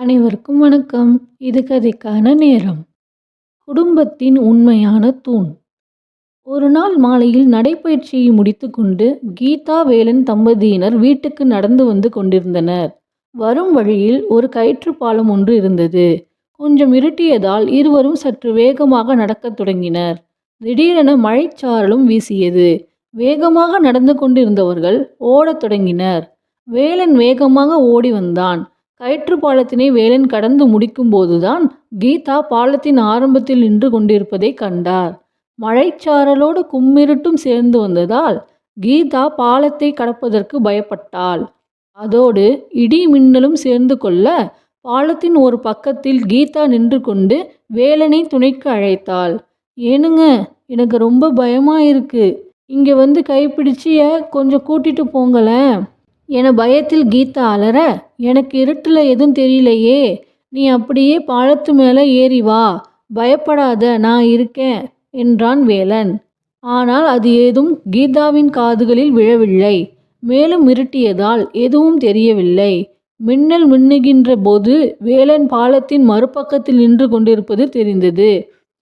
அனைவருக்கும் வணக்கம். இது கதைக்கான நேரம். குடும்பத்தின் உண்மையான தூண். ஒரு நாள் மாலையில் நடைப்பயிற்சியை முடித்துக்கொண்டு கீதா வேலன் தம்பதியினர் வீட்டுக்கு நடந்து வந்து கொண்டிருந்தனர். வரும் வழியில் ஒரு கயிற்று பாலம் ஒன்று இருந்தது. கொஞ்சம் இருட்டியதால் இருவரும் சற்று வேகமாக நடக்கத் தொடங்கினர். திடீரென மழைச்சாரலும் வீசியது. வேகமாக நடந்து கொண்டிருந்தவர்கள் ஓடத் தொடங்கினர். வேலன் வேகமாக ஓடி வந்தான். கயிற்று பாலத்தினை வேலன் கடந்து முடிக்கும் போதுதான் கீதா பாலத்தின் ஆரம்பத்தில் நின்று கொண்டிருப்பதை கண்டார். மழைச்சாரலோடு கும்மிருட்டும் சேர்ந்து வந்ததால் கீதா பாலத்தை கடப்பதற்கு பயப்பட்டாள். அதோடு இடி மின்னலும் சேர்ந்து கொள்ள பாலத்தின் ஒரு பக்கத்தில் கீதா நின்று கொண்டு வேலனை துணைக்கு அழைத்தாள். ஏனுங்க, எனக்கு ரொம்ப பயமா இருக்கு. இங்க வந்து கைப்பிடிச்சிய கொஞ்சம் கூட்டிட்டு போங்களேன் என பயத்தில் கீதா அலற, எனக்கு இருட்டில் எதுவும் தெரியலையே, நீ அப்படியே பாலத்து மேலே ஏறி வா, பயப்படாத, நான் இருக்கேன் என்றான் வேலன். ஆனால் அது ஏதும் கீதாவின் காதுகளில் விழவில்லை. மேலும் இருட்டியதால் எதுவும் தெரியவில்லை. மின்னல் மின்னுகின்ற போது வேலன் பாலத்தின் மறுபக்கத்தில் நின்று கொண்டிருப்பது தெரிந்தது.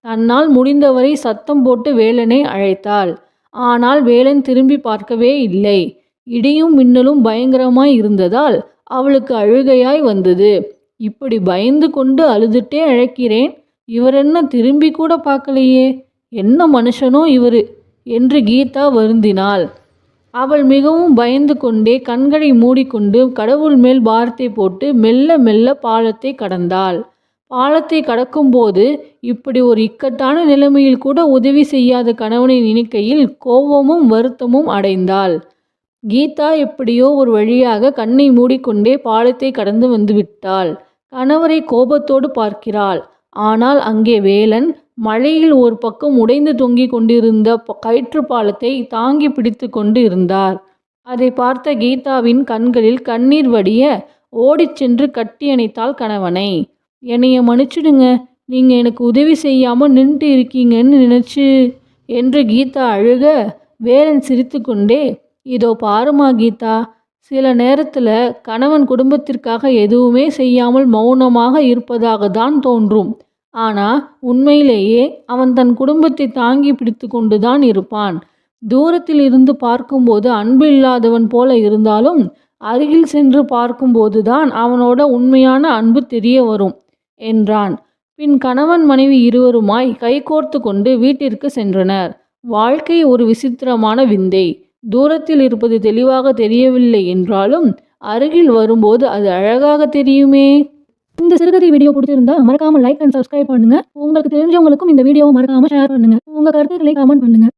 தன்னால் முடிந்தவரை சத்தம் போட்டு வேலனை அழைத்தாள். ஆனால் வேலன் திரும்பி பார்க்கவே இல்லை. இடியும் மின்னலும் பயங்கரமாய் இருந்ததால் அவளுக்கு அழுகையாய் வந்தது. இப்படி பயந்து கொண்டு அழுதுட்டே அழைக்கிறேன், இவர் என்ன திரும்பி கூட பார்க்கலையே, என்ன மனுஷனோ இவரு என்று கீதா வருந்தினாள். அவள் மிகவும் பயந்து கொண்டே கண்களை மூடிக்கொண்டு கடவுள் மேல் பாரத்தை போட்டு மெல்ல மெல்ல பாலத்தை கடந்தாள். பாலத்தை கடக்கும்போது இப்படி ஒரு இக்கட்டான நிலைமையில் கூட உதவி செய்யாத கணவனை நினைக்கையில் கோபமும் வருத்தமும் அடைந்தாள். கீதா எப்படியோ ஒரு வழியாக கண்ணை மூடிக்கொண்டே பாலத்தை கடந்து வந்து விட்டாள். கணவரை கோபத்தோடு பார்க்கிறாள். ஆனால் அங்கே வேலன் மழையில் ஒரு பக்கம் உடைந்து தொங்கிக் கொண்டிருந்த கயிற்று பாலத்தை தாங்கி பிடித்து கொண்டு இருந்தார். அதை பார்த்த கீதாவின் கண்களில் கண்ணீர் வடிய ஓடிச் சென்று கட்டி அணைத்தாள் கணவனை. என்னைய மன்னிச்சிடுங்க, நீங்க எனக்கு உதவி செய்யாம நின்றுட்டு இருக்கீங்கன்னு நினைச்சு என்று கீதா அழுக, வேலன் சிரித்து கொண்டே, இதோ பாருமா கீதா, சில நேரத்தில் கணவன் குடும்பத்திற்காக எதுவுமே செய்யாமல் மௌனமாக இருப்பதாக தான் தோன்றும். ஆனால் உண்மையிலேயே அவன் தன் குடும்பத்தை தாங்கி பிடித்து கொண்டு தான் இருப்பான். தூரத்தில் இருந்து பார்க்கும்போது அன்பு இல்லாதவன் போல இருந்தாலும் அருகில் சென்று பார்க்கும்போது தான் அவனோட உண்மையான அன்பு தெரிய வரும் என்றான். பின் கணவன் மனைவி இருவருமாய் கைகோர்த்து கொண்டு வீட்டிற்கு சென்றனர். வாழ்க்கை ஒரு விசித்திரமான விந்தை. தூரத்தில் இருப்பது தெளிவாக தெரியவில்லை என்றாலும் அருகில் வரும்போது அது அழகாக தெரியுமே. இந்த சிறுகதை வீடியோ பிடிச்சிருந்தா மறக்காம லைக் அண்ட் சப்ஸ்கிரைப் பண்ணுங்க. உங்களுக்கு தெரிஞ்சவங்களுக்கும் இந்த வீடியோவை மறக்காம ஷேர் பண்ணுங்க. உங்க கருத்துக்களை கமெண்ட் பண்ணுங்க.